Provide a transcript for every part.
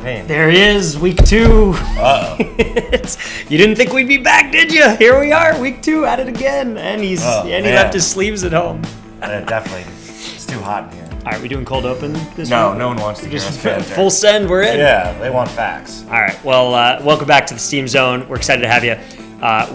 campaign. There he is, week 2. Uh-oh. You didn't think we'd be back, did you? Here we are, week 2, at it again. And he left his sleeves at home. Definitely. It's too hot in here. All right, we doing cold open this week? No one wants to Just hear us full send, we're in? Yeah, they want facts. All right, well, welcome back to the Steam Zone. We're excited to have you.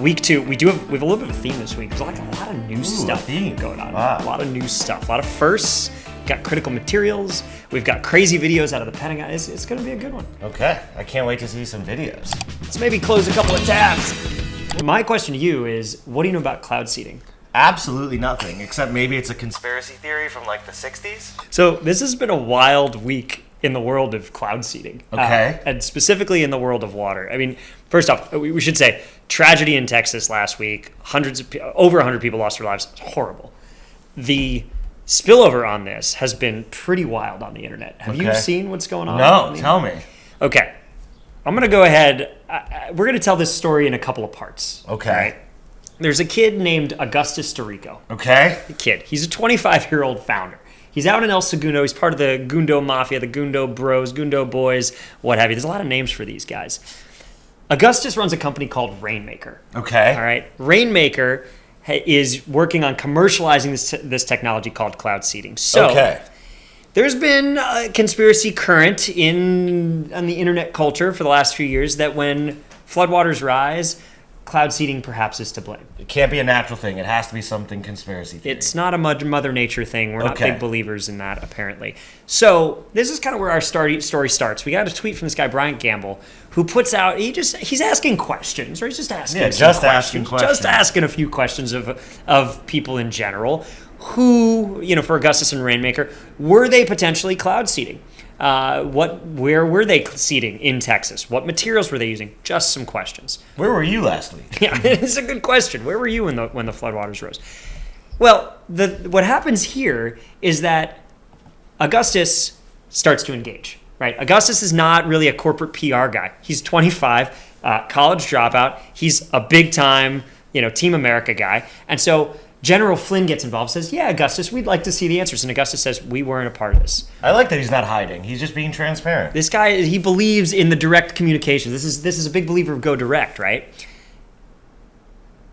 Week 2, we have a little bit of a theme this week. There's like a lot of new stuff going on. Wow. A lot of new stuff, a lot of firsts. We've got critical materials. We've got crazy videos out of the Pentagon. It's going to be a good one. Okay, I can't wait to see some videos. Let's maybe close a couple of tabs. My question to you is, what do you know about cloud seeding? Absolutely nothing, except maybe it's a conspiracy theory from like the 60s. So this has been a wild week in the world of cloud seeding. Okay. And specifically in the world of water. I mean, first off, we should say, tragedy in Texas last week. Over 100 people lost their lives. It's horrible. The spillover on this has been pretty wild on the internet. Have you seen what's going on? No, tell me. Okay. I'm going to go ahead. We're going to tell this story in a couple of parts. Okay. Right? There's a kid named Augustus Doricko. Okay. He's a 25-year-old founder. He's out in El Segundo. He's part of the Gundo Mafia, the Gundo Bros, Gundo Boys, what have you. There's a lot of names for these guys. Augustus runs a company called Rainmaker. Okay. All right. Rainmaker is working on commercializing this technology called cloud seeding. So there's been a conspiracy current on the internet culture for the last few years that when floodwaters rise, cloud seeding perhaps is to blame. It can't be a natural thing. It has to be something conspiracy theory. It's not a Mother Nature thing. We're not big believers in that, apparently. So this is kind of where our story starts. We got a tweet from this guy, Bryant Gamble, who puts out, he's asking questions, or he's just asking asking questions. Just asking a few questions of people in general who, for Augustus and Rainmaker, were they potentially cloud seeding? Where were they seeding in Texas? What materials were they using? Just some questions. Where were you last week? Yeah, it's a good question. Where were you when the floodwaters rose? Well, what happens here is that Augustus starts to engage. Right? Augustus is not really a corporate PR guy. He's 25, college dropout. He's a big time, Team America guy, and so General Flynn gets involved, says, yeah, Augustus, we'd like to see the answers. And Augustus says, we weren't a part of this. I like that he's not hiding. He's just being transparent. This guy, he believes in the direct communication. This is a big believer of go direct, right?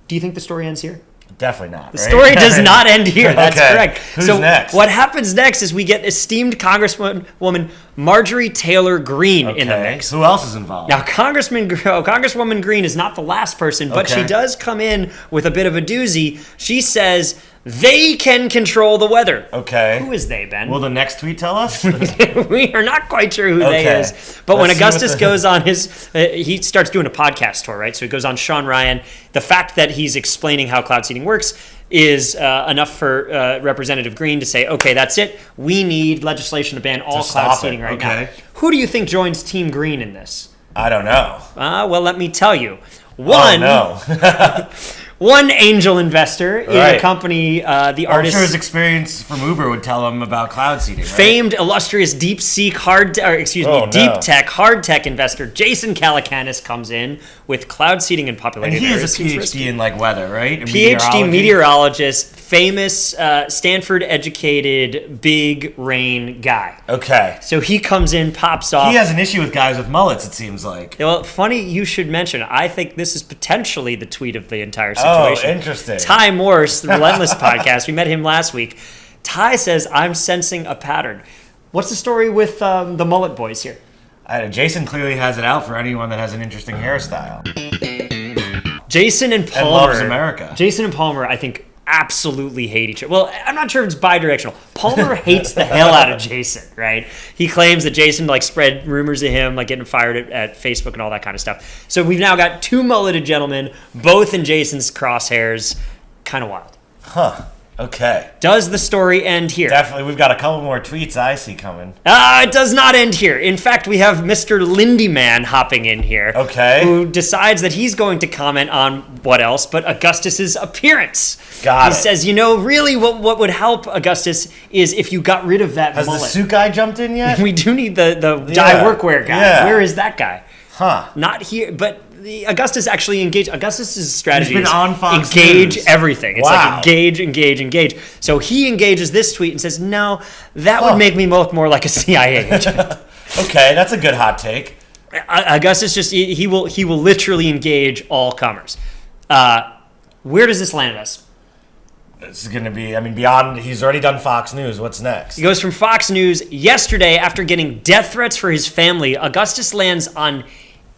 Do you think the story ends here? Definitely not. The story does not end here. That's correct. Who's next? What happens next is we get esteemed Congresswoman Marjorie Taylor Greene in the mix. Who else is involved? Now, Congresswoman Greene is not the last person, but she does come in with a bit of a doozy. She says they can control the weather. Okay. Who is they, Ben? Will the next tweet tell us? We are not quite sure who they is. But when Augustus goes on he starts doing a podcast tour, right? So he goes on Sean Ryan. The fact that he's explaining how cloud seeding works is enough for Representative Greene to say, okay, that's it. We need legislation to ban all cloud seeding right now. Who do you think joins Team Greene in this? I don't know. Well, let me tell you. One angel investor in a company, the artist. I'm sure his experience from Uber would tell him about cloud seeding, right? Famed, illustrious deep tech hard tech investor Jason Calacanis comes in with cloud seeding and populated areas. And he has a PhD in weather, right? PhD meteorologist, famous Stanford-educated big rain guy. Okay. So he comes in, pops off. He has an issue with guys with mullets, it seems like. Well, funny you should mention. I think this is potentially the tweet of the entire situation. Oh, interesting. Ty Morse, the Relentless podcast, we met him last week. Ty says, I'm sensing a pattern. What's the story with the mullet boys here? Jason clearly has it out for anyone that has an interesting hairstyle. Jason and Palmer. And loves America. Jason and Palmer, I think, absolutely hate each other. Well, I'm not sure if it's bidirectional. Palmer hates the hell out of Jason, right? He claims that Jason spread rumors of him getting fired at Facebook and all that kind of stuff. So we've now got two mulleted gentlemen, both in Jason's crosshairs. Kind of wild. Huh. Okay. Does the story end here? Definitely. We've got a couple more tweets I see coming. It does not end here. In fact, we have Mr. Lindyman hopping in here. Okay. Who decides that he's going to comment on what else but Augustus's appearance. He says, really what would help Augustus is if you got rid of that mullet. Has the suit guy jumped in yet? We do need the dye workwear guy. Yeah. Where is that guy? Huh. Not here, but Augustus actually engaged. Augustus's strategy is on Fox engage News. Everything. It's engage. So he engages this tweet and says, no, that would make me look more like a CIA agent. Okay, that's a good hot take. Augustus he will literally engage all comers. Where does this land us? This is going to be, beyond, he's already done Fox News. What's next? He goes from Fox News yesterday after getting death threats for his family. Augustus lands on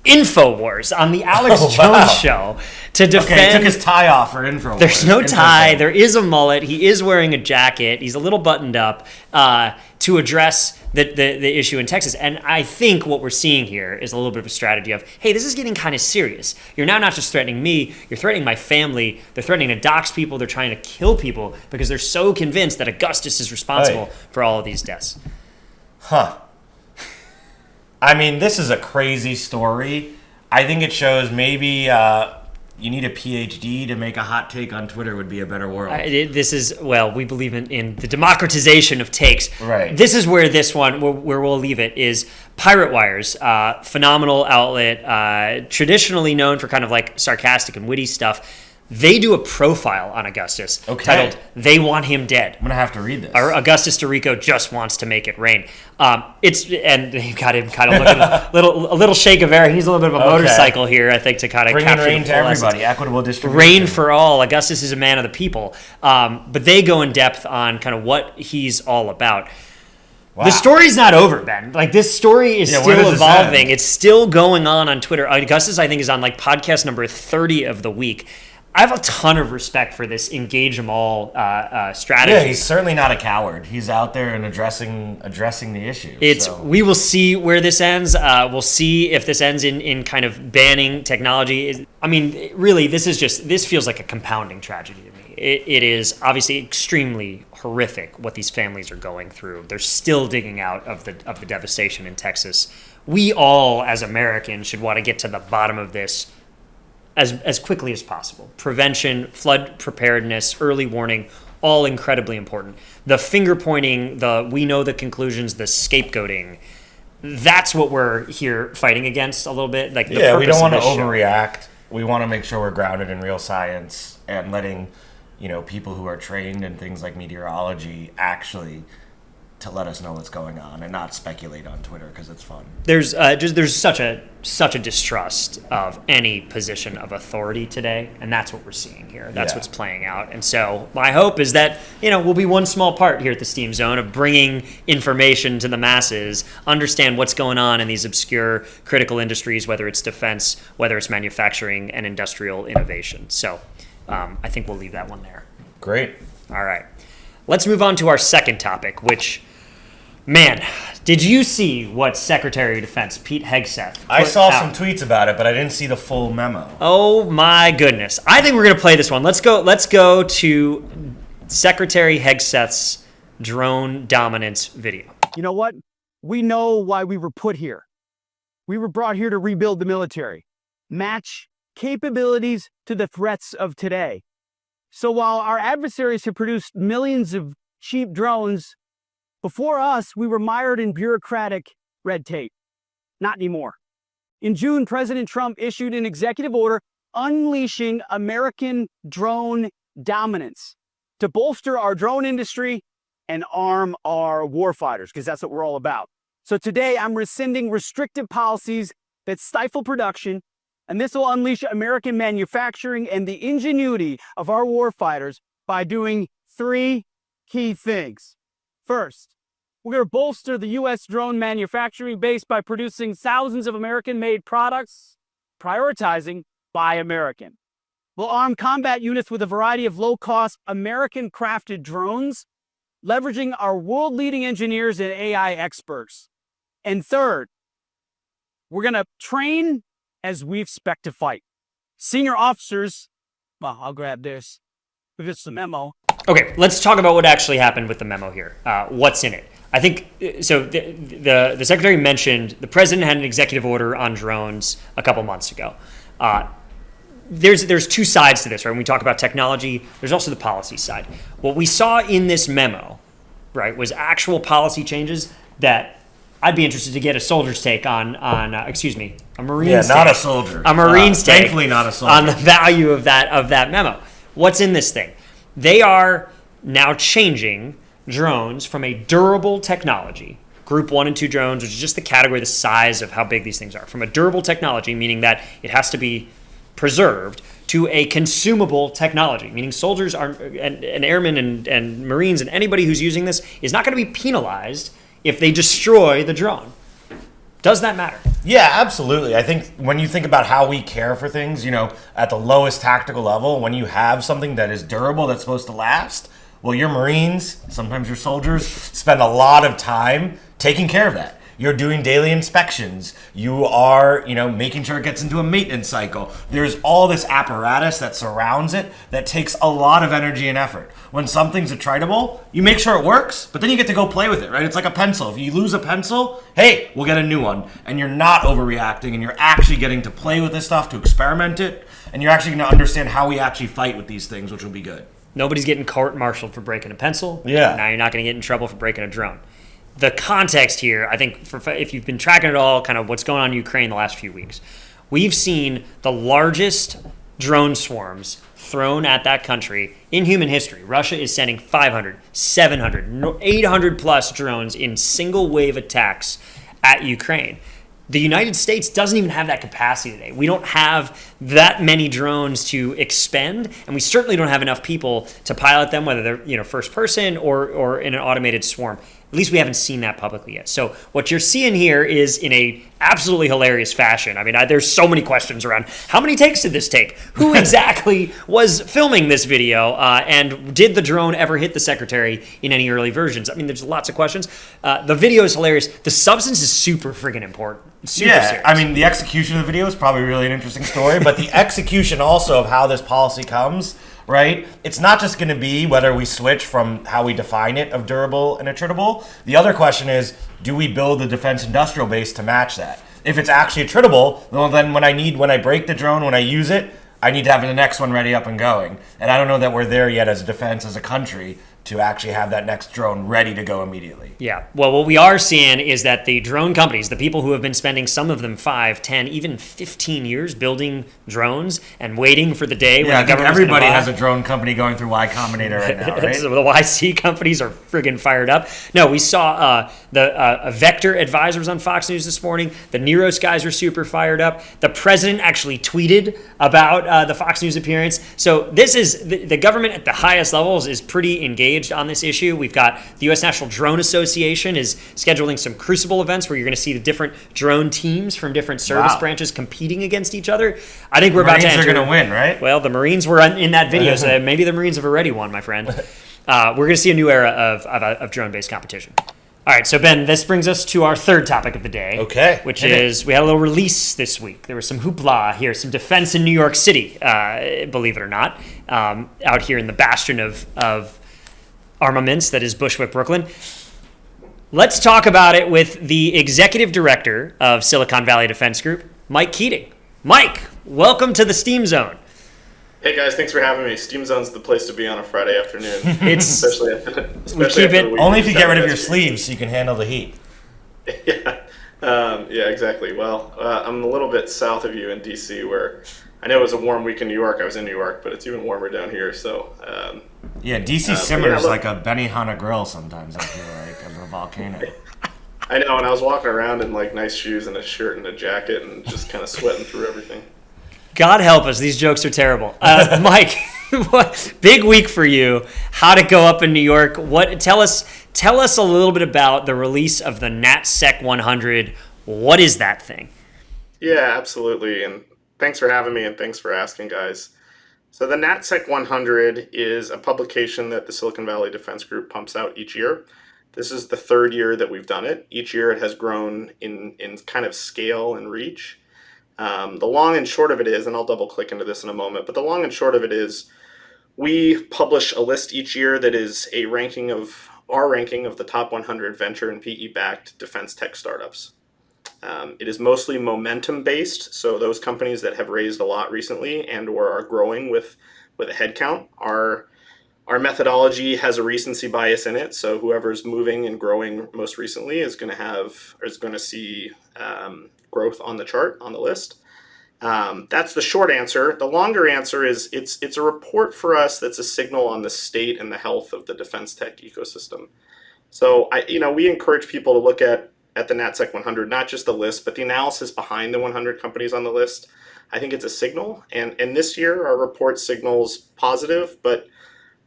InfoWars on the Alex Jones show to defend. Okay, he took his tie off for InfoWars. There's no tie. There is a mullet. He is wearing a jacket. He's a little buttoned up to address the issue in Texas. And I think what we're seeing here is a little bit of a strategy of, hey, this is getting kind of serious. You're now not just threatening me. You're threatening my family. They're threatening to dox people. They're trying to kill people because they're so convinced that Augustus is responsible for all of these deaths. Huh. This is a crazy story. I think it shows maybe you need a PhD to make a hot take on Twitter would be a better world. We believe in the democratization of takes. Right. This is where where we'll leave it, is Pirate Wire's phenomenal outlet, traditionally known for kind of like sarcastic and witty stuff. They do a profile on Augustus titled "They Want Him Dead." I'm gonna have to read this. Augustus Doricko just wants to make it rain. And they've got him kind of looking a little shake of air. He's a little bit of a motorcycle here, I think, to kind of capture rain the to everybody. Equitable distribution. Rain for all. Augustus is a man of the people. But they go in depth on kind of what he's all about. Wow. The story's not over, Ben. Like, this story is still evolving. It's still going on Twitter. Augustus, I think, is on like podcast number 30 of the week. I have a ton of respect for this engage them all strategy. Yeah, he's certainly not a coward. He's out there and addressing the issue. We will see where this ends. We'll see if this ends in kind of banning technology. Really, this feels like a compounding tragedy to me. It is obviously extremely horrific what these families are going through. They're still digging out of the devastation in Texas. We all, as Americans, should want to get to the bottom of this as quickly as possible. Prevention, flood preparedness, early warning, all incredibly important. The finger pointing, we know the conclusions, the scapegoating, that's what we're here fighting against a little bit. Like, we don't want to overreact. We want to make sure we're grounded in real science and letting, people who are trained in things like meteorology actually to let us know what's going on and not speculate on Twitter because it's fun. There's such a distrust of any position of authority today, and that's what we're seeing here. That's what's playing out. And so my hope is that, we'll be one small part here at the Steam Zone of bringing information to the masses, understand what's going on in these obscure critical industries, whether it's defense, whether it's manufacturing and industrial innovation. So I think we'll leave that one there. Great. All right. Let's move on to our second topic, which, man, did you see what Secretary of Defense Pete Hegseth put I saw out? some tweets about it, but I didn't see the full memo. Oh my goodness. I think we're going to play this one. Let's go to Secretary Hegseth's drone dominance video. You know what? We know why we were put here. We were brought here to rebuild the military, match capabilities to the threats of today. So while our adversaries have produced millions of cheap drones, before us, we were mired in bureaucratic red tape. Not anymore. In June, President Trump issued an executive order unleashing American drone dominance to bolster our drone industry and arm our warfighters, because that's what we're all about. So today, I'm rescinding restrictive policies that stifle production, and this will unleash American manufacturing and the ingenuity of our warfighters by doing three key things. First, we're going to bolster the U.S. drone manufacturing base by producing thousands of American-made products, prioritizing Buy American. We'll arm combat units with a variety of low-cost, American-crafted drones, leveraging our world-leading engineers and AI experts. And third, we're going to train as we expect to fight. Senior officers, well, I'll grab this. It's the memo. Okay, let's talk about what actually happened with the memo here. What's in it? I think, so the Secretary mentioned the President had an executive order on drones a couple months ago. There's two sides to this, right? When we talk about technology, there's also the policy side. What we saw in this memo, right, was actual policy changes that I'd be interested to get a soldier's take on a Marine's take. Not a soldier. A Marine's take. Thankfully not a soldier. On the value of that memo. What's in this thing? They are now changing drones from a durable technology, Group 1 and 2 drones, which is just the category, the size of how big these things are. From a durable technology, meaning that it has to be preserved, to a consumable technology, meaning soldiers are, and airmen and Marines and anybody who's using this is not going to be penalized if they destroy the drone. Does that matter? Yeah, absolutely. I think when you think about how we care for things, at the lowest tactical level, when you have something that is durable, that's supposed to last, well, your Marines, sometimes your soldiers, spend a lot of time taking care of that. You're doing daily inspections. You are, making sure it gets into a maintenance cycle. There's all this apparatus that surrounds it that takes a lot of energy and effort. When something's attritable, you make sure it works, but then you get to go play with it, right? It's like a pencil. If you lose a pencil, hey, we'll get a new one. And you're not overreacting, and you're actually getting to play with this stuff, to experiment it, and you're actually going to understand how we actually fight with these things, which will be good. Nobody's getting court-martialed for breaking a pencil. Yeah. Now you're not going to get in trouble for breaking a drone. The context here, I think, if you've been tracking it all, kind of what's going on in Ukraine the last few weeks, we've seen the largest drone swarms thrown at that country in human history. Russia is sending 500, 700, 800 plus drones in single wave attacks at Ukraine. The United States doesn't even have that capacity today. We don't have that many drones to expend, and we certainly don't have enough people to pilot them, whether they're first person or in an automated swarm. At least we haven't seen that publicly yet. So what you're seeing here is in a absolutely hilarious fashion. I mean, there's so many questions around how many takes did this take? Who exactly was filming this video? And did the drone ever hit the secretary in any early versions? I mean, there's lots of questions. The video is hilarious. The substance is super friggin' important. Super serious. I mean, the execution of the video is probably really an interesting story, but the execution also of how this policy comes, right? It's not just going to be whether we switch from how we define it of durable and attritable. The other question is, do we build the defense industrial base to match that? If it's actually attritable, well, then when I break the drone, when I use it, I need to have the next one ready up and going. And I don't know that we're there yet as a defense, as a country, to actually have that next drone ready to go immediately. Yeah. Well, what we are seeing is that the drone companies, the people who have been spending some of them 5, 10, even 15 years building drones and waiting for the day when the government's everybody has a drone company going through Y Combinator right now, right? So the YC companies are friggin' fired up. No, we saw the Vector advisors on Fox News this morning. The Neros guys are super fired up. The president actually tweeted about the Fox News appearance. So this is the government at the highest levels is pretty engaged on this issue. We've got the U.S. National Drone Association is scheduling some crucible events where you're going to see the different drone teams from different service branches competing against each other. I think we're about to enter. Marines are going to win, right? Well, the Marines were in that video, so maybe the Marines have already won, my friend. We're going to see a new era of drone-based competition. All right, so Ben, this brings us to our third topic of the day. Okay. Which is, we had a little release this week. There was some hoopla here, some defense in New York City, believe it or not, out here in the bastion of armaments that is Bushwick, Brooklyn. Let's talk about it with the executive director of Silicon Valley Defense Group, Mike Keating. Mike, welcome to the Steam Zone. Hey guys, thanks for having me. Steam Zone's the place to be on a Friday afternoon. It's especially keep it only if you get rid of your sleeves so you can handle the heat. Yeah, exactly. Well, I'm a little bit south of you in DC, where I know it was a warm week in New York. I was in New York, but it's even warmer down here. So DC simmers like a Benihana grill sometimes. I feel like a volcano. I know, and I was walking around in like nice shoes and a shirt and a jacket and just kind of sweating through everything. God help us, these jokes are terrible. Mike, big week for you. How'd it go up in New York? Tell us a little bit about the release of the Nat Sec 100. What is that thing? Yeah, absolutely. And thanks for having me, and thanks for asking, guys. So the Nat Sec 100 is a publication that the Silicon Valley Defense Group pumps out each year. This is the third year that we've done it. Each year it has grown in kind of scale and reach. The long and short of it is, and I'll double click into this in a moment, but the long and short of it is we publish a list each year that is our ranking of the top 100 venture and PE-backed defense tech startups. It is mostly momentum based, so those companies that have raised a lot recently and or are growing with a headcount. Our methodology has a recency bias in it, so whoever's moving and growing most recently is going to see growth on the chart, on the list. That's the short answer. The longer answer is it's a report for us that's a signal on the state and the health of the defense tech ecosystem. So we encourage people to look at the Nat Sec 100, not just the list, but the analysis behind the 100 companies on the list. I think it's a signal, and this year our report signals positive but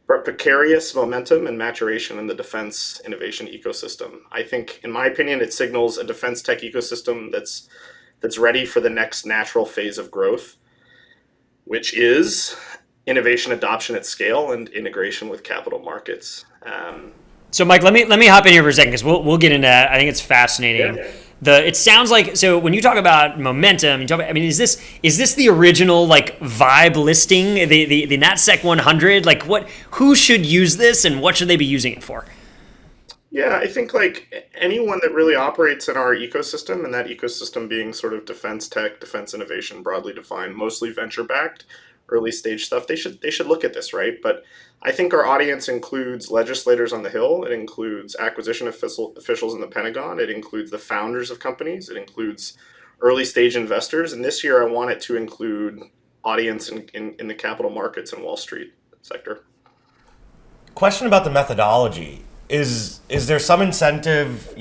precarious momentum and maturation in the defense innovation ecosystem. I think, in my opinion, it signals a defense tech ecosystem that's ready for the next natural phase of growth, which is innovation adoption at scale and integration with capital markets. So, Mike, let me hop in here for a second because we'll get into that. I think it's fascinating. Yeah. It sounds like, so when you talk about momentum, you talk about, I mean, is this the original like vibe listing, the Nat Sec 100? Like, who should use this and what should they be using it for? Yeah, I think like anyone that really operates in our ecosystem, and that ecosystem being sort of defense tech, defense innovation, broadly defined, mostly venture backed, early stage stuff, they should look at this, right? But I think our audience includes legislators on the Hill, it includes acquisition officials in the Pentagon, it includes the founders of companies, it includes early stage investors, and this year I want it to include audience in the capital markets and Wall Street sector. Question about the methodology. Is there some incentive,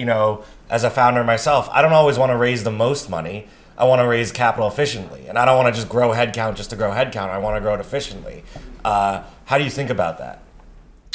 as a founder myself, I don't always want to raise the most money. I want to raise capital efficiently. And I don't want to just grow headcount just to grow headcount. I want to grow it efficiently. How do you think about that?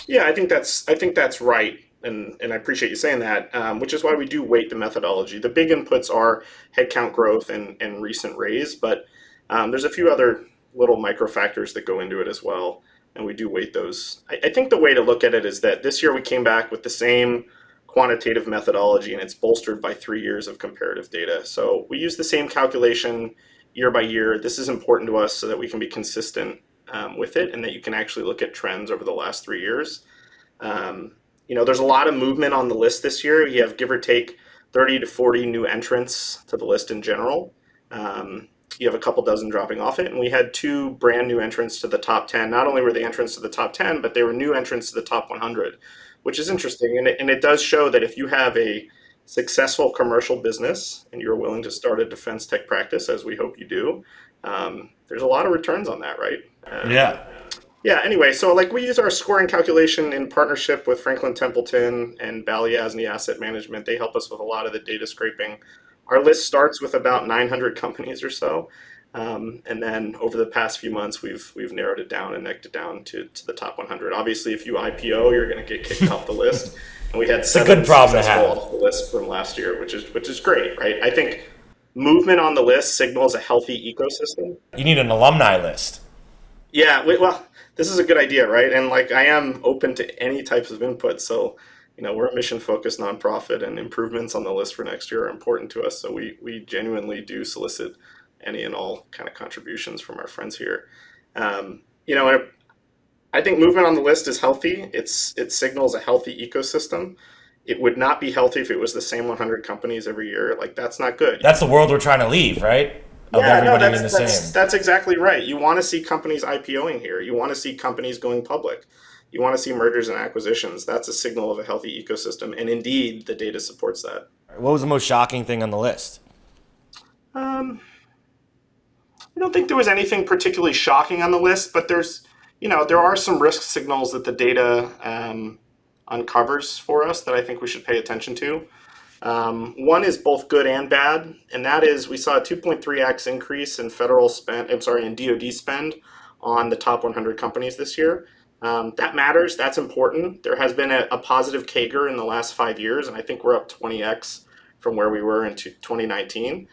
Yeah, I think that's right, and I appreciate you saying that, which is why we do weight the methodology. The big inputs are headcount growth and recent raise, but there's a few other little micro factors that go into it as well, and we do weight those. I think the way to look at it is that this year we came back with the same quantitative methodology, and it's bolstered by 3 years of comparative data. So we use the same calculation year by year. This is important to us so that we can be consistent with it, and that you can actually look at trends over the last 3 years. There's a lot of movement on the list this year. You have, give or take, 30 to 40 new entrants to the list in general. You have a couple dozen dropping off it, and we had two brand new entrants to the top 10. Not only were they entrants to the top 10, but they were new entrants to the top 100, which is interesting. And it does show that if you have a successful commercial business and you're willing to start a defense tech practice, as we hope you do, there's a lot of returns on that, right? Yeah. Yeah, anyway, so like we use our scoring calculation in partnership with Franklin Templeton and Balyasny Asset Management. They help us with a lot of the data scraping. Our list starts with about 900 companies or so. And then over the past few months, we've narrowed it down and necked it down to the top 100. Obviously, if you IPO, you're going to get kicked off the list. And we had It's a good problem to successful have. off the list from last year, which is great, right? I think movement on the list signals a healthy ecosystem. You need an alumni list. Yeah, well, this is a good idea, right? And like I am open to any types of input. So, we're a mission focused nonprofit, and improvements on the list for next year are important to us. So we genuinely do solicit any and all kind of contributions from our friends here. And I think movement on the list is healthy. It signals a healthy ecosystem. It would not be healthy if it was the same 100 companies every year. Like that's not good. That's the world we're trying to leave, right? Of Yeah, no, everybody being the same. that's exactly right. You want to see companies IPOing here. You want to see companies going public. You want to see mergers and acquisitions. That's a signal of a healthy ecosystem, and indeed, the data supports that. What was the most shocking thing on the list? Um, I don't think there was anything particularly shocking on the list, but there are some risk signals that the data uncovers for us that I think we should pay attention to. One is both good and bad, and that is we saw a 2.3x increase in in DoD spend on the top 100 companies this year. That matters. That's important. There has been a positive CAGR in the last 5 years, and I think we're up 20x from where we were in 2019.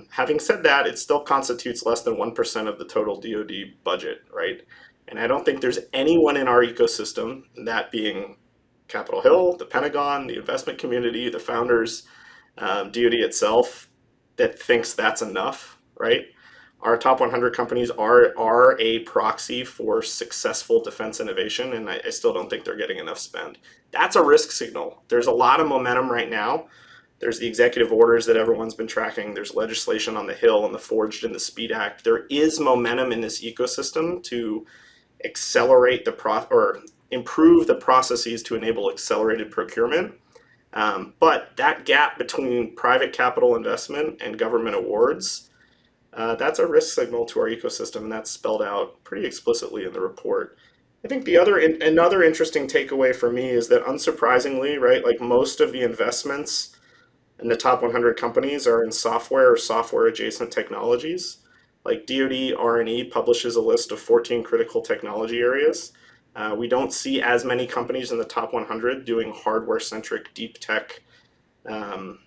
Having said that, it still constitutes less than 1% of the total DoD budget, right? And I don't think there's anyone in our ecosystem, that being Capitol Hill, the Pentagon, the investment community, the founders, DoD itself, that thinks that's enough, right? Our top 100 companies are a proxy for successful defense innovation, and I still don't think they're getting enough spend. That's a risk signal. There's a lot of momentum right now. There's the executive orders that everyone's been tracking. There's legislation on the Hill and the Forged in the Speed Act. There is momentum in this ecosystem to accelerate or improve the processes to enable accelerated procurement. But that gap between private capital investment and government awards, that's a risk signal to our ecosystem, and that's spelled out pretty explicitly in the report. I think another interesting takeaway for me is that unsurprisingly, right, like most of the investments in the top 100 companies are in software or software adjacent technologies. Like DoD R&E publishes a list of 14 critical technology areas. We don't see as many companies in the top 100 doing hardware centric deep tech um,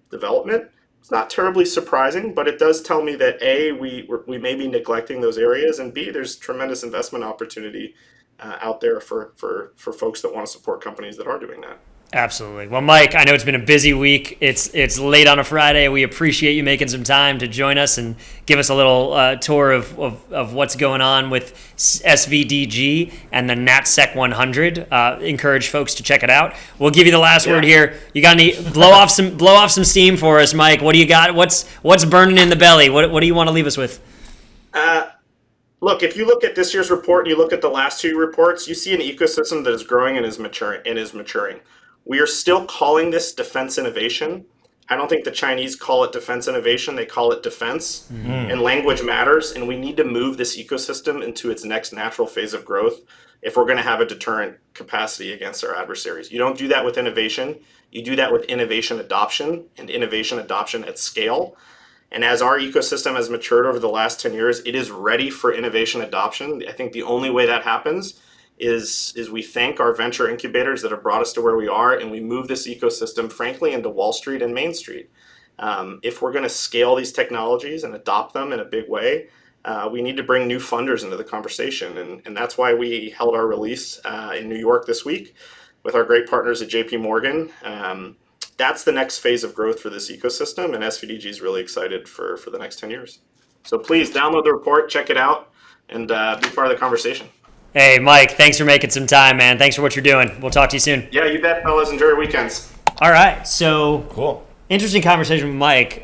development. It's not terribly surprising, but it does tell me that A, we may be neglecting those areas, and B, there's tremendous investment opportunity out there for folks that want to support companies that are doing that. Absolutely. Well, Mike, I know it's been a busy week. It's late on a Friday. We appreciate you making some time to join us and give us a little tour of what's going on with SVDG and the Nat Sec 100. Encourage folks to check it out. We'll give you the last word here. You got any blow off some steam for us, Mike? What do you got? What's burning in the belly? What do you want to leave us with? Look, if you look at this year's report and you look at the last two reports, you see an ecosystem that is growing and is maturing. We are still calling this defense innovation. I don't think the Chinese call it defense innovation. They call it defense. And language matters. And we need to move this ecosystem into its next natural phase of growth if we're going to have a deterrent capacity against our adversaries. You don't do that with innovation. You do that with innovation adoption and innovation adoption at scale. And as our ecosystem has matured over the last 10 years, it is ready for innovation adoption. I think the only way that happens is we thank our venture incubators that have brought us to where we are, and we move this ecosystem, frankly, into Wall Street and Main Street. If we're going to scale these technologies and adopt them in a big way, we need to bring new funders into the conversation. And that's why we held our release in New York this week with our great partners at JP Morgan. That's the next phase of growth for this ecosystem, and SVDG is really excited for the next 10 years. So please download the report, check it out, and be part of the conversation. Hey, Mike, thanks for making some time, man. Thanks for what you're doing. We'll talk to you soon. Yeah, you bet, fellas. Enjoy your weekends. All right, so Cool. interesting conversation with Mike.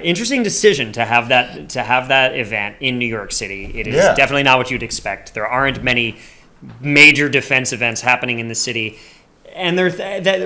Interesting decision to have that event in New York City. It is definitely not what you'd expect. There aren't many major defense events happening in the city. And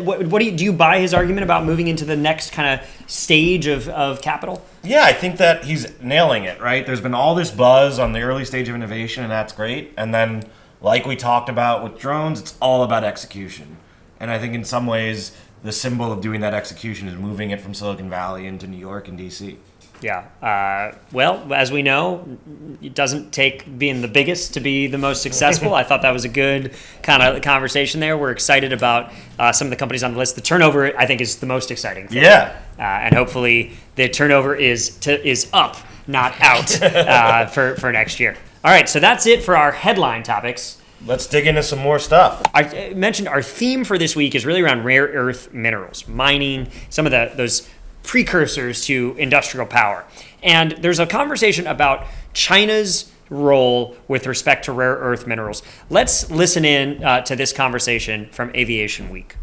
what do you buy his argument about moving into the next kind of stage of capital? Yeah, I think that he's nailing it, right? There's been all this buzz on the early stage of innovation, and that's great. And then, like we talked about with drones, it's all about execution. And I think in some ways, the symbol of doing that execution is moving it from Silicon Valley into New York and DC. Yeah. Well, as we know, it doesn't take being the biggest to be the most successful. I thought that was a good kind of conversation there. We're excited about some of the companies on the list. The turnover, I think, is the most exciting thing. Yeah. And hopefully the turnover is up, not out for next year. All right. So that's it for our headline topics. Let's dig into some more stuff. I mentioned our theme for this week is really around rare earth minerals, mining, some of those precursors to industrial power. And there's a conversation about China's role with respect to rare earth minerals. Let's listen in to this conversation from Aviation Week.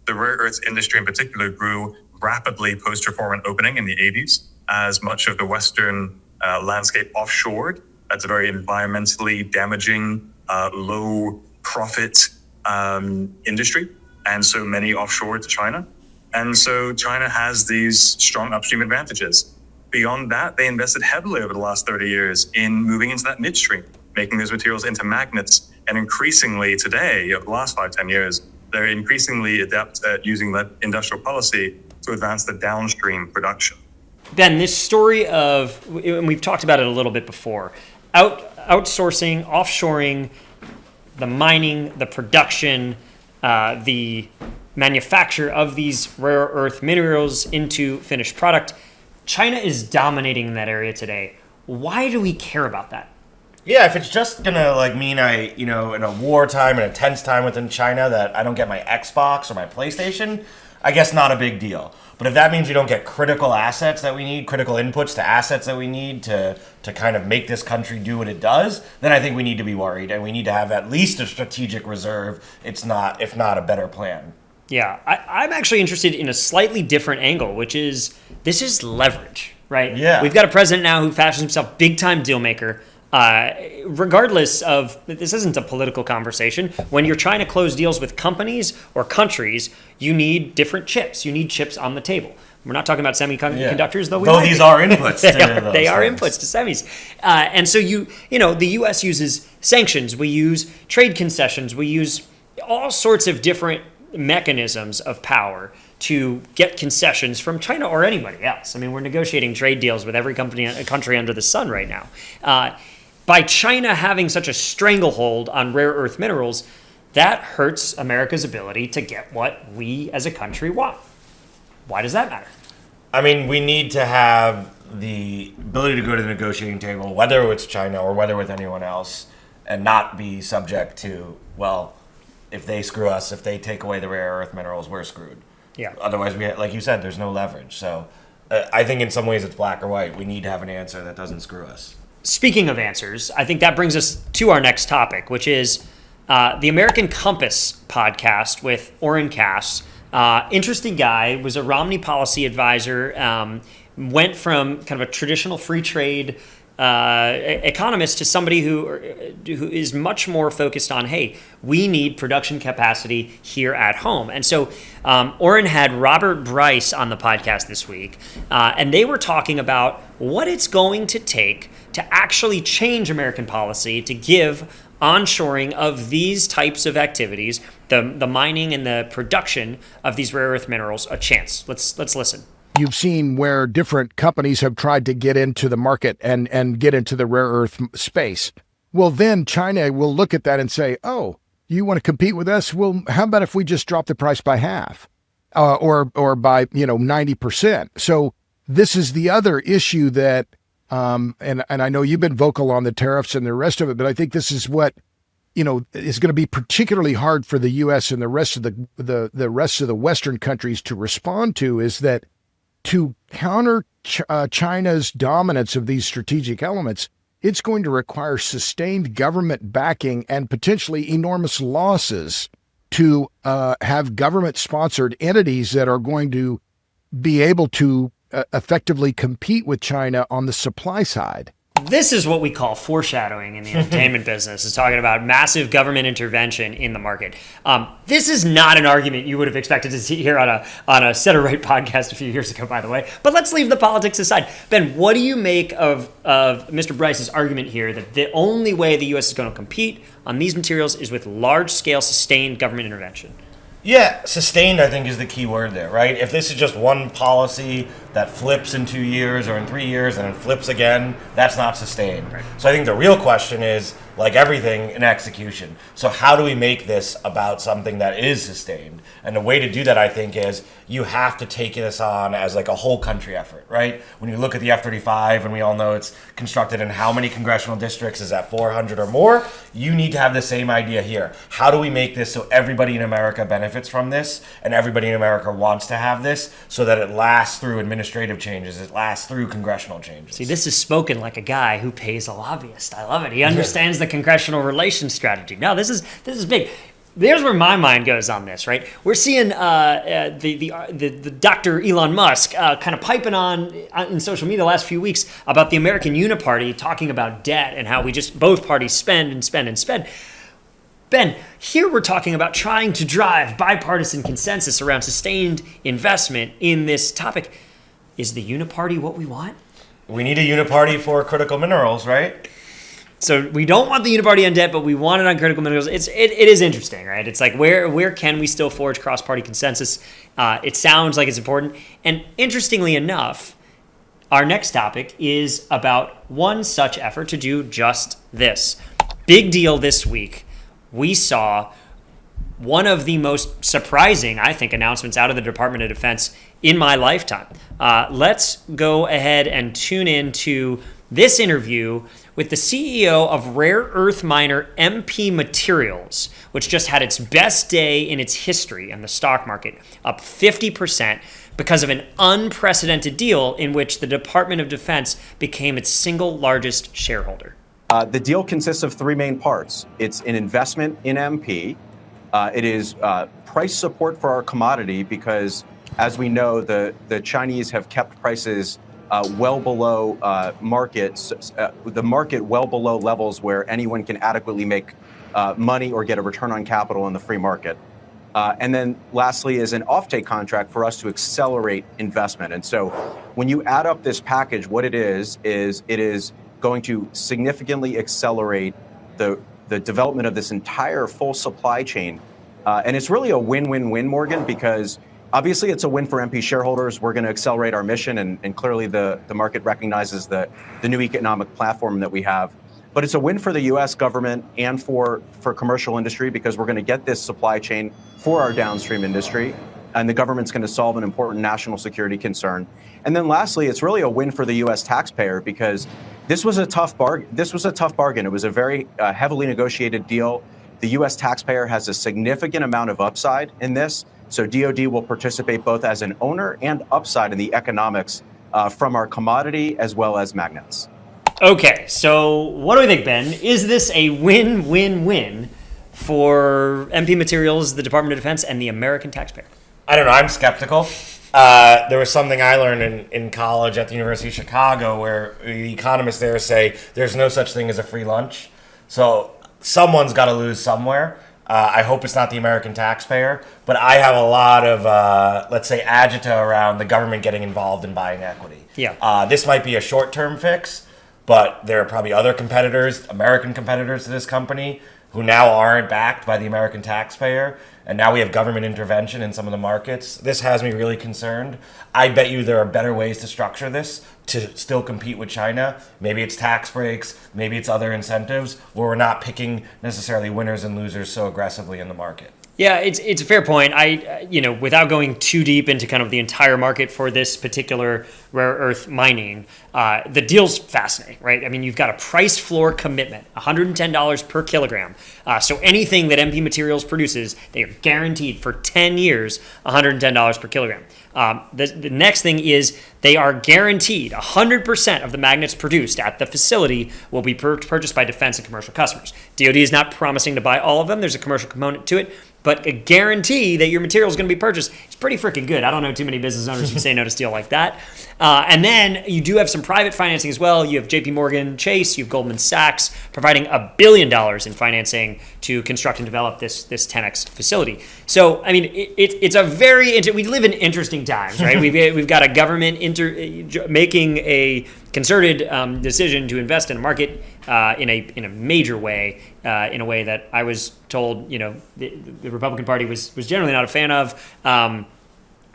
The rare earths industry in particular grew rapidly post-reform opening in the 80s as much of the Western landscape offshored. That's a very environmentally damaging, low profit industry. And so many offshored to China. And so China has these strong upstream advantages. Beyond that, they invested heavily over the last 30 years in moving into that midstream, making those materials into magnets. And increasingly today, over the last 5-10 years, they're increasingly adept at using that industrial policy to advance the downstream production. Ben, this story of, and we've talked about it a little bit before, outsourcing, offshoring, the mining, the production, the manufacture of these rare earth minerals into finished product. China is dominating in that area today. Why do we care about that? Yeah, if it's just gonna mean in a wartime and a tense time within China that I don't get my Xbox or my PlayStation, I guess not a big deal. But if that means we don't get critical assets that we need, critical inputs to assets that we need to kind of make this country do what it does, then I think we need to be worried, and we need to have at least a strategic reserve. If not a better plan. Yeah, I'm actually interested in a slightly different angle, which is this is leverage, right? Yeah. We've got a president now who fashions himself big-time deal maker. Regardless of, this isn't a political conversation. When you're trying to close deals with companies or countries, you need different chips. You need chips on the table. We're not talking about semiconductors, though. Though these are inputs. They are inputs to semis, and so the U.S. uses sanctions. We use trade concessions. We use all sorts of different mechanisms of power to get concessions from China or anybody else. I mean, we're negotiating trade deals with every country under the sun right now. By China having such a stranglehold on rare earth minerals, that hurts America's ability to get what we as a country want. Why does that matter? I mean, we need to have the ability to go to the negotiating table, whether it's China or whether with anyone else, and not be subject to, well, if they screw us, if they take away the rare earth minerals, we're screwed. Yeah. Otherwise, like you said, there's no leverage. So I think in some ways it's black or white. We need to have an answer that doesn't screw us. Speaking of answers, I think that brings us to our next topic, which is the American Compass podcast with Oren Cass. Interesting guy, was a Romney policy advisor, went from kind of a traditional free trade economist to somebody who is much more focused on, hey, we need production capacity here at home. And so Oren had Robert Bryce on the podcast this week, and they were talking about what it's going to take to actually change American policy to give onshoring of these types of activities, the mining and the production of these rare earth minerals, a chance. Let's listen. You've seen where different companies have tried to get into the market and get into the rare earth space. Well, then China will look at that and say, oh, you want to compete with us? Well, how about if we just drop the price by half or by, 90%? So this is the other issue that, and I know you've been vocal on the tariffs and the rest of it, but I think this is what, is going to be particularly hard for the U.S. and the rest of the rest of the Western countries to respond to, is that to counter China's dominance of these strategic elements, it's going to require sustained government backing and potentially enormous losses to have government-sponsored entities that are going to be able to effectively compete with China on the supply side. This is what we call foreshadowing in the entertainment business, is talking about massive government intervention in the market. This is not an argument you would have expected to see here on a Set It Right podcast a few years ago, by the way. But let's leave the politics aside. Ben, what do you make of Mr. Bryce's argument here that the only way the U.S. is going to compete on these materials is with large-scale, sustained government intervention? Yeah, sustained, I think, is the key word there, right? If this is just one policy that flips in 2 years or in 3 years and then flips again, that's not sustained. Right. So I think the real question is, like everything, in execution. So how do we make this about something that is sustained? And the way to do that, I think, is you have to take this on as like a whole country effort, right? When you look at the F-35, and we all know it's constructed in how many congressional districts, is that 400 or more? You need to have the same idea here. How do we make this so everybody in America benefits from this, and everybody in America wants to have this, so that it lasts through administrative changes, it lasts through congressional changes? See, this is spoken like a guy who pays a lobbyist. I love it. He understands the congressional relations strategy. No, this is big. There's where my mind goes on this, right? We're seeing the Dr. Elon Musk kind of piping on in social media the last few weeks about the American Uniparty, talking about debt and how we just, both parties spend and spend and spend. Ben, here we're talking about trying to drive bipartisan consensus around sustained investment in this topic. Is the Uniparty what we want? We need a Uniparty for critical minerals, right? So we don't want the Uniparty on debt, but we want it on critical minerals. It is interesting, right? It's like where can we still forge cross-party consensus? It sounds like it's important. And interestingly enough, our next topic is about one such effort to do just this. Big deal this week. We saw one of the most surprising, I think, announcements out of the Department of Defense in my lifetime. Let's go ahead and tune in to this interview with the CEO of rare earth miner MP Materials, which just had its best day in its history in the stock market, up 50% because of an unprecedented deal in which the Department of Defense became its single largest shareholder. The deal consists of three main parts. It's an investment in MP. It is price support for our commodity because, as we know, the Chinese have kept prices well below markets, the market well below levels where anyone can adequately make money or get a return on capital in the free market. And then lastly is an offtake contract for us to accelerate investment. And so when you add up this package, what it is it is going to significantly accelerate the development of this entire full supply chain. And it's really a win-win-win, Morgan, because obviously it's a win for MP shareholders. We're going to accelerate our mission, and clearly the market recognizes the new economic platform that we have. But it's a win for the U.S. government and for commercial industry, because we're going to get this supply chain for our downstream industry, and the government's going to solve an important national security concern. And then lastly, it's really a win for the U.S. taxpayer, because this was a tough bargain. It was a very heavily negotiated deal. The U.S. taxpayer has a significant amount of upside in this. So DoD will participate both as an owner and upside in the economics from our commodity as well as magnets. Okay, so what do we think, Ben? Is this a win-win-win for MP Materials, the Department of Defense, and the American taxpayer? I don't know. I'm skeptical. There was something I learned in college at the University of Chicago where the economists there say there's no such thing as a free lunch. So someone's got to lose somewhere. I hope it's not the American taxpayer, but I have a lot of, let's say, agita around the government getting involved in buying equity. Yeah. This might be a short-term fix, but there are probably other competitors, American competitors to this company, who now aren't backed by the American taxpayer. And now we have government intervention in some of the markets. This has me really concerned. I bet you there are better ways to structure this to still compete with China. Maybe it's tax breaks, maybe it's other incentives where we're not picking necessarily winners and losers so aggressively in the market. Yeah, it's a fair point. Without going too deep into kind of the entire market for this particular rare earth mining, the deal's fascinating, right? I mean, you've got a price floor commitment, $110 per kilogram. So anything that MP Materials produces, they are guaranteed for 10 years, $110 per kilogram. The next thing is they are guaranteed 100% of the magnets produced at the facility will be purchased by defense and commercial customers. DoD is not promising to buy all of them. There's a commercial component to it. But a guarantee that your material is going to be purchased is pretty freaking good. I don't know too many business owners who say no to steel like that. And then you do have some private financing as well. You have JP Morgan Chase, you have Goldman Sachs providing $1 billion in financing to construct and develop this 10X facility. So, I mean, it's a very, we live in interesting times, right? We've got a government making a concerted decision to invest in a market in a major way, in a way that I was told, the Republican Party was generally not a fan of.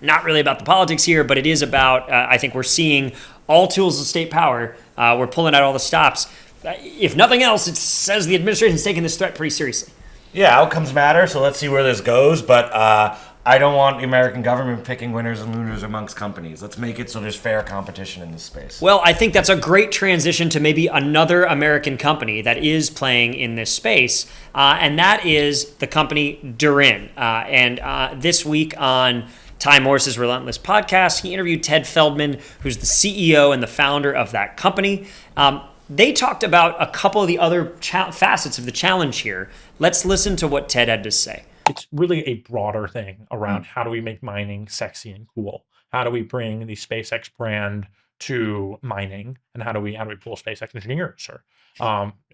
Not really about the politics here, but it is about, I think we're seeing all tools of state power. We're pulling out all the stops. If nothing else, it says the administration's taking this threat pretty seriously. Yeah, outcomes matter, so let's see where this goes. But I don't want the American government picking winners and losers amongst companies. Let's make it so there's fair competition in this space. Well, I think that's a great transition to maybe another American company that is playing in this space, and that is the company Durin. And this week on Ty Morris's Relentless podcast, he interviewed Ted Feldman, who's the CEO and the founder of that company. They talked about a couple of the other facets of the challenge here. Let's listen to what Ted had to say. It's really a broader thing around how do we make mining sexy and cool? How do we bring the SpaceX brand to mining, and how do we pull SpaceX engineers or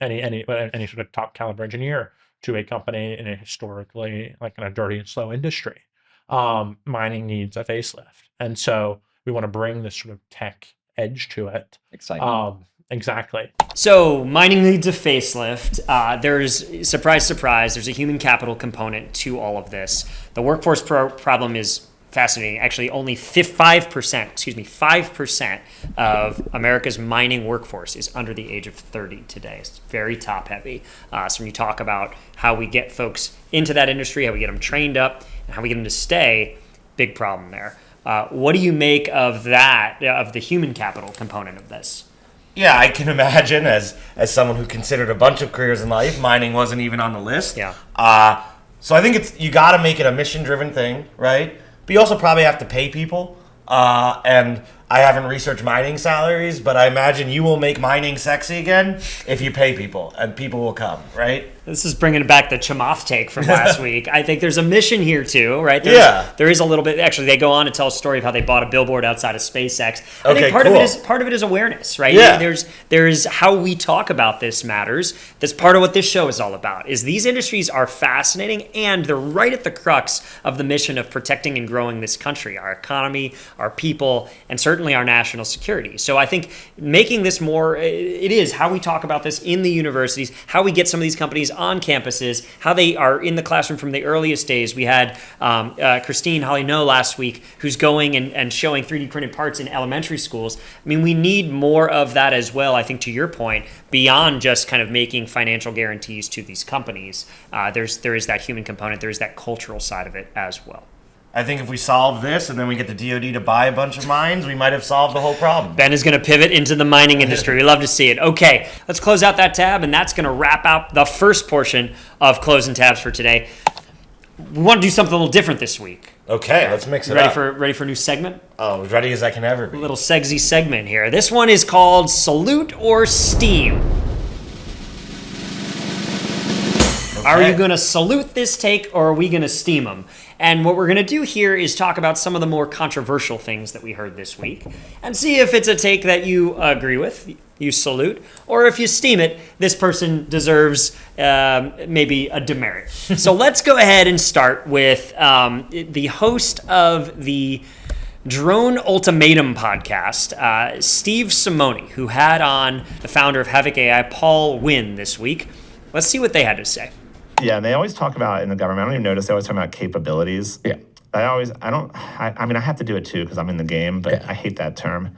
any sort of top caliber engineer to a company in a historically in a dirty and slow industry? Mining needs a facelift, and so we want to bring this sort of tech edge to it. Exciting. Exactly. So mining needs a facelift. There's, surprise, surprise, there's a human capital component to all of this. The workforce problem is fascinating. Actually, only 5% of America's mining workforce is under the age of 30 today. It's very top heavy. So when you talk about how we get folks into that industry, how we get them trained up, and how we get them to stay, big problem there. What do you make of that, of the human capital component of this? Yeah, I can imagine as someone who considered a bunch of careers in life, mining wasn't even on the list. Yeah. So I think you got to make it a mission-driven thing, right? But you also probably have to pay people. And I haven't researched mining salaries, but I imagine you will make mining sexy again if you pay people, and people will come, right? This is bringing back the Chamath take from last week. I think there's a mission here too, right? There is a little bit. Actually, they go on to tell a story of how they bought a billboard outside of SpaceX. I think part of it is awareness, right? Yeah. There's how we talk about this matters. That's part of what this show is all about. Is these industries are fascinating and they're right at the crux of the mission of protecting and growing this country, our economy, our people, and certainly our national security. So I think making this more, it is how we talk about this in the universities, how we get some of these companies on campuses, how they are in the classroom from the earliest days. We had Christine Holly-No last week, who's going and showing 3D printed parts in elementary schools. I mean, we need more of that as well, I think, to your point, beyond just kind of making financial guarantees to these companies. There is that human component, there is that cultural side of it as well. I think if we solve this and then we get the DoD to buy a bunch of mines, we might have solved the whole problem. Ben is going to pivot into the mining industry. We love to see it. Okay, let's close out that tab, and that's going to wrap out the first portion of closing tabs for today. We want to do something a little different this week. Okay, let's mix it up. Ready for a new segment? Oh, as ready as I can ever be. A little segsy segment here. This one is called Salute or Steam. Okay. Are you going to salute this take, or are we going to steam them? And what we're going to do here is talk about some of the more controversial things that we heard this week and see if it's a take that you agree with, you salute, or if you steam it, this person deserves maybe a demerit. So let's go ahead and start with the host of the Drone Ultimatum podcast, Steve Simoni, who had on the founder of Havoc AI, Paul Wynn, this week. Let's see what they had to say. Yeah, they always talk about in the government. I don't even notice they always talk about capabilities. Yeah, I mean, I have to do it too because I'm in the game, but I hate that term,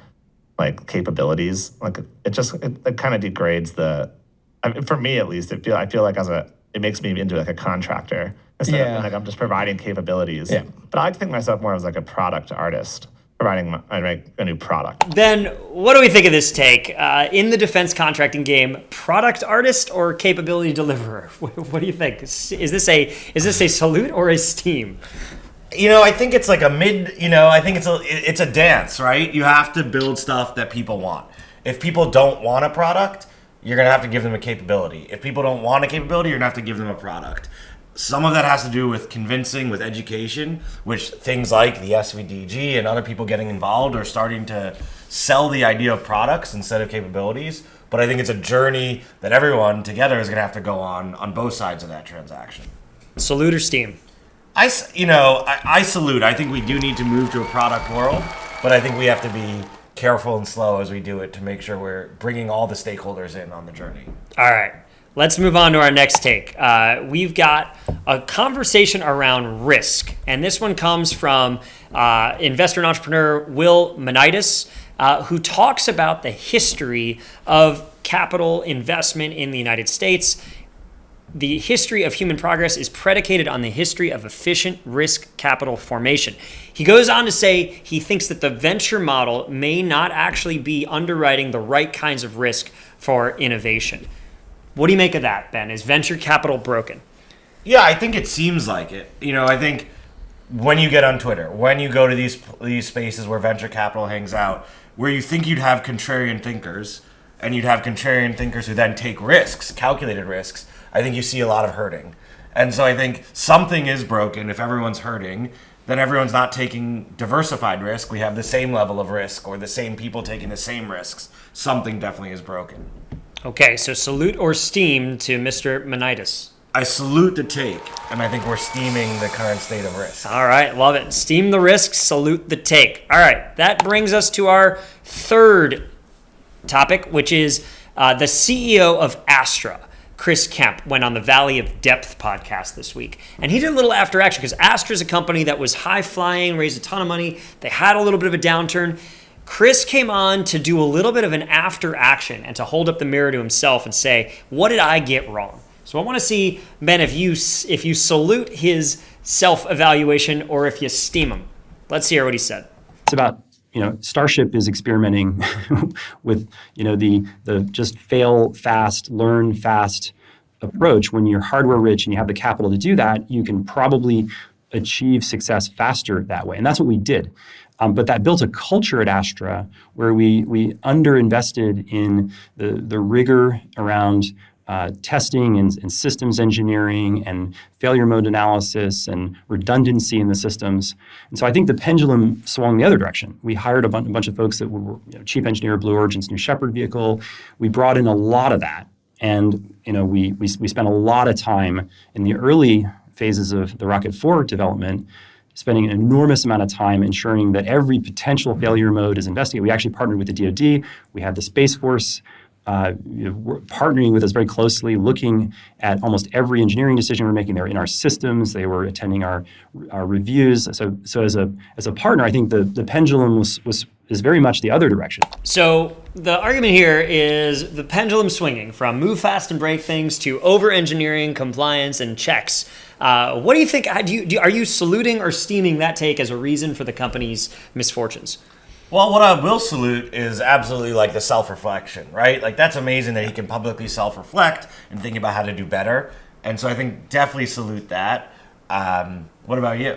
like capabilities. Like it kind of degrades for me at least. I feel like it makes me into like a contractor instead of like I'm just providing capabilities. Yeah. But I think myself more as like a product artist, providing a new product. Ben, what do we think of this take? In the defense contracting game, product artist or capability deliverer? What do you think? Is this a salute or a steam? I think it's like a mid. I think it's a dance, right? You have to build stuff that people want. If people don't want a product, you're gonna have to give them a capability. If people don't want a capability, you're gonna have to give them a product. Some of that has to do with convincing, with education, which things like the SVDG and other people getting involved are starting to sell the idea of products instead of capabilities. But I think it's a journey that everyone together is going to have to go on both sides of that transaction. Salute or steam? I salute. I think we do need to move to a product world, but I think we have to be careful and slow as we do it to make sure we're bringing all the stakeholders in on the journey. All right. Let's move on to our next take. We've got a conversation around risk, and this one comes from investor and entrepreneur Will Manitis, who talks about the history of capital investment in the United States. The history of human progress is predicated on the history of efficient risk capital formation. He goes on to say he thinks that the venture model may not actually be underwriting the right kinds of risk for innovation. What do you make of that, Ben? Is venture capital broken? Yeah, I think it seems like it. I think when you get on Twitter, when you go to these spaces where venture capital hangs out, where you think you'd have contrarian thinkers, and you'd have contrarian thinkers who then take risks, calculated risks, I think you see a lot of hurting. And so I think something is broken if everyone's hurting, then everyone's not taking diversified risk. We have the same level of risk or the same people taking the same risks. Something definitely is broken. Okay, so salute or steam to Mr. Manitis? I salute the take, and I think we're steaming the current state of risk. All right, love it. Steam the risk, salute the take. All right, that brings us to our third topic, which is the CEO of Astra, Chris Kemp, went on the Valley of Depth podcast this week. And he did a little after action because Astra is a company that was high flying, raised a ton of money. They had a little bit of a downturn. Chris came on to do a little bit of an after action and to hold up the mirror to himself and say, what did I get wrong? So I want to see, Ben, if you salute his self-evaluation or if you steam him. Let's hear what he said. It's about, Starship is experimenting with, the just fail fast, learn fast approach. When you're hardware rich and you have the capital to do that, you can probably achieve success faster that way. And that's what we did. But that built a culture at Astra where we underinvested in the rigor around testing and systems engineering and failure mode analysis and redundancy in the systems. And so I think the pendulum swung the other direction. We hired a bunch of folks that were chief engineer of Blue Origin's New Shepard vehicle. We brought in a lot of that. And we spent a lot of time in the early phases of the Rocket 4 development spending an enormous amount of time ensuring that every potential failure mode is investigated. We actually partnered with the DoD. We had the Space Force partnering with us very closely, looking at almost every engineering decision we're making. They were in our systems. They were attending our reviews. So as a partner, I think the pendulum is very much the other direction. So the argument here is the pendulum swinging from move fast and break things to over-engineering, compliance, and checks. What do you think? Are you saluting or steaming that take as a reason for the company's misfortunes? Well, what I will salute is absolutely like the self-reflection, right? Like that's amazing that he can publicly self-reflect and think about how to do better. And so I think definitely salute that. What about you?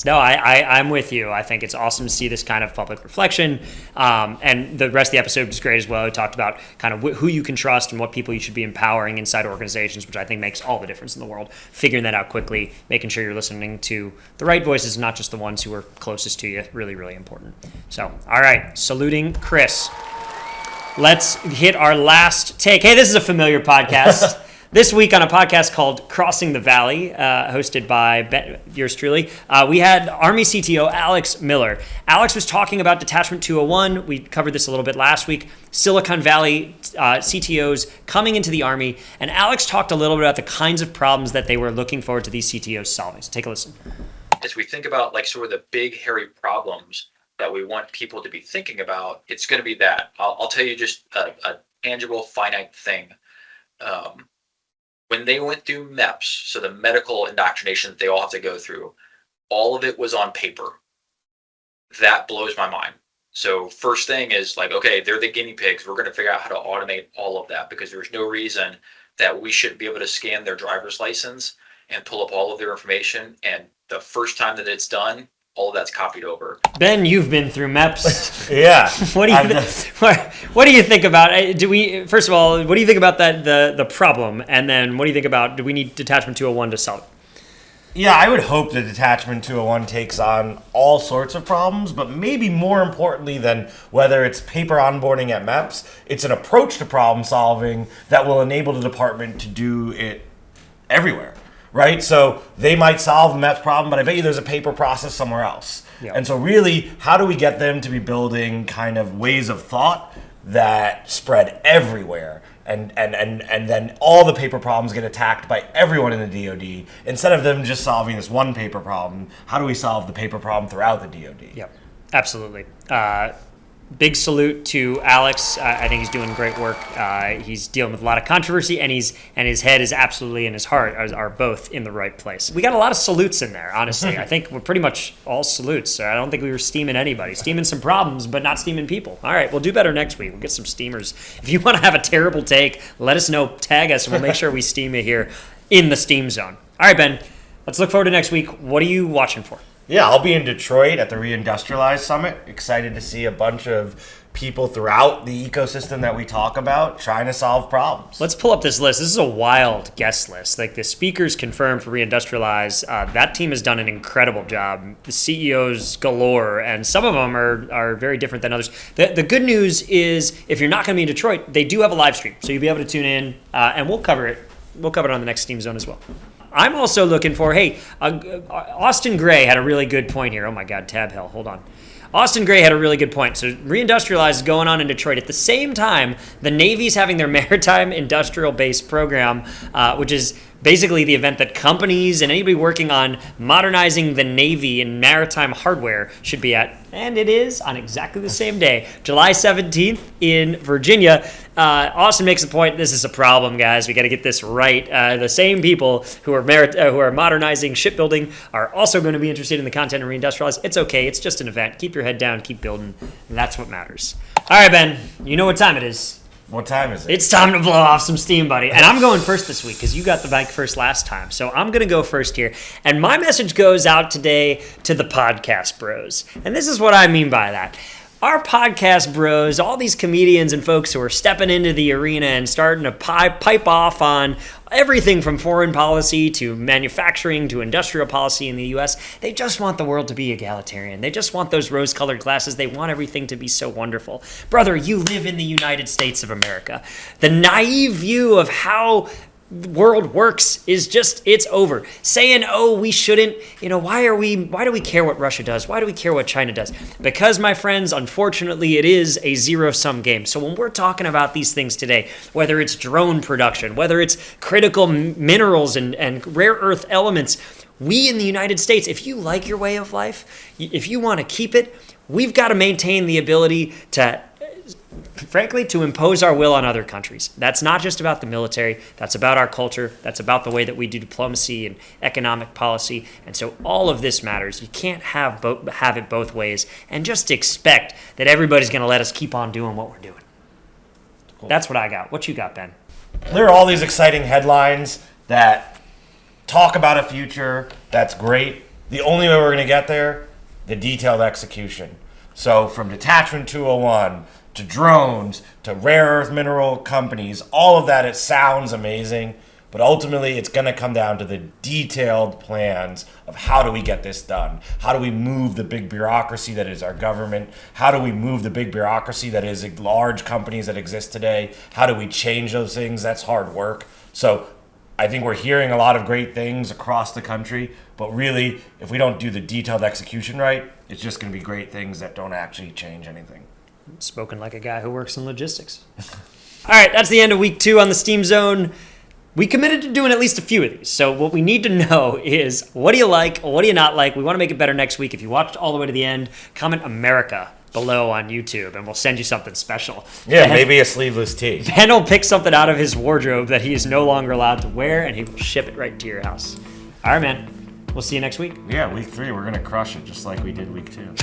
I'm with you. I think it's awesome to see this kind of public reflection. And the rest of the episode was great as well. We talked about kind of who you can trust and what people you should be empowering inside organizations, which I think makes all the difference in the world. Figuring that out quickly, making sure you're listening to the right voices, not just the ones who are closest to you. Really, really important. So, all right, saluting Chris. Let's hit our last take. Hey, this is a familiar podcast. This week on a podcast called Crossing the Valley, hosted by yours truly, we had Army CTO Alex Miller. Alex was talking about Detachment 201. We covered this a little bit last week. Silicon Valley CTOs coming into the Army. And Alex talked a little bit about the kinds of problems that they were looking forward to these CTOs solving. So take a listen. As we think about like sort of the big, hairy problems that we want people to be thinking about, it's going to be that. I'll tell you just a tangible, finite thing. When they went through MEPS, so the medical indoctrination that they all have to go through, all of it was on paper. That blows my mind. So first thing is like, okay, they're the guinea pigs. We're going to figure out how to automate all of that because there's no reason that we shouldn't be able to scan their driver's license and pull up all of their information. And the first time that it's done, all of that's copied over. Ben, you've been through MEPS. Yeah. What do you think about? First of all, what do you think about that the problem, and then what do you think about? Do we need Detachment 201 to solve it? Yeah, I would hope that Detachment 201 takes on all sorts of problems, but maybe more importantly than whether it's paper onboarding at MEPS, it's an approach to problem solving that will enable the department to do it everywhere. Right? So they might solve the MEPS problem, but I bet you there's a paper process somewhere else. Yep. And so really, how do we get them to be building kind of ways of thought that spread everywhere? And then all the paper problems get attacked by everyone in the DoD. Instead of them just solving this one paper problem, how do we solve the paper problem throughout the DoD? Yep, absolutely. Big salute to Alex. I think he's doing great work. He's dealing with a lot of controversy, and his head is absolutely, and his heart are both in the right place. We got a lot of salutes in there, honestly. I think we're pretty much all salutes. So I don't think we were steaming anybody. Steaming some problems, but not steaming people. All right, we'll do better next week. We'll get some steamers. If you want to have a terrible take, let us know. Tag us, and we'll make sure we steam it here in the steam zone. All right, Ben, let's look forward to next week. What are you watching for? Yeah, I'll be in Detroit at the Reindustrialize Summit. Excited to see a bunch of people throughout the ecosystem that we talk about trying to solve problems. Let's pull up this list. This is a wild guest list. Like the speakers confirmed for Reindustrialize. That team has done an incredible job. The CEOs galore, and some of them are very different than others. The good news is if you're not going to be in Detroit, they do have a live stream, so you'll be able to tune in, and we'll cover it. We'll cover it on the next Steam Zone as well. I'm also looking for, Austin Gray had a really good point here. Oh my God, tab hell, hold on. Austin Gray had a really good point. So Reindustrialize is going on in Detroit. At the same time, the Navy's having their Maritime Industrial Base program, which is basically the event that companies and anybody working on modernizing the Navy and maritime hardware should be at. And it is on exactly the same day, July 17th in Virginia. Austin makes the point, this is a problem, guys. We got to get this right. The same people who are modernizing shipbuilding are also going to be interested in the content of Reindustrialize. It's okay. It's just an event. Keep your head down. Keep building. And that's what matters. All right, Ben. You know what time it is. What time is it? It's time to blow off some steam, buddy. And I'm going first this week because you got the mic first last time. So I'm going to go first here. And my message goes out today to the podcast bros. And this is what I mean by that. Our podcast bros, all these comedians and folks who are stepping into the arena and starting to pipe off on everything from foreign policy to manufacturing to industrial policy in the U.S., they just want the world to be egalitarian. They just want those rose-colored glasses. They want everything to be so wonderful. Brother, you live in the United States of America. The naive view of how the world works is just, it's over. Saying, oh, we shouldn't, why do we care what Russia does? Why do we care what China does? Because, my friends, unfortunately, it is a zero-sum game. So when we're talking about these things today, whether it's drone production, whether it's critical minerals and rare earth elements, we in the United States, if you like your way of life, if you want to keep it, we've got to maintain the ability to, frankly, to impose our will on other countries. That's not just about the military. That's about our culture. That's about the way that we do diplomacy and economic policy. And so all of this matters. You can't have it both ways and just expect that everybody's going to let us keep on doing what we're doing. Cool. That's what I got. What you got, Ben? There are all these exciting headlines that talk about a future that's great. The only way we're going to get there, the detailed execution. So from Detachment 201 to drones to rare earth mineral companies, all of that, it sounds amazing, but ultimately it's going to come down to the detailed plans of how do we get this done? How do we move the big bureaucracy that is our government? How do we move the big bureaucracy that is large companies that exist today? How do we change those things? That's hard work. So I think we're hearing a lot of great things across the country, but really, if we don't do the detailed execution right, it's just going to be great things that don't actually change anything. Spoken like a guy who works in logistics. All right, that's the end of week 2 on the Steam Zone. We committed to doing at least a few of these. So what we need to know is, what do you like? What do you not like? We want to make it better next week. If you watched all the way to the end, comment America below on YouTube, and we'll send you something special. Yeah, maybe a sleeveless tee. Ben will pick something out of his wardrobe that he is no longer allowed to wear, and he will ship it right to your house. All right, man. We'll see you next week. Yeah, week 3, we're going to crush it just like we did week 2.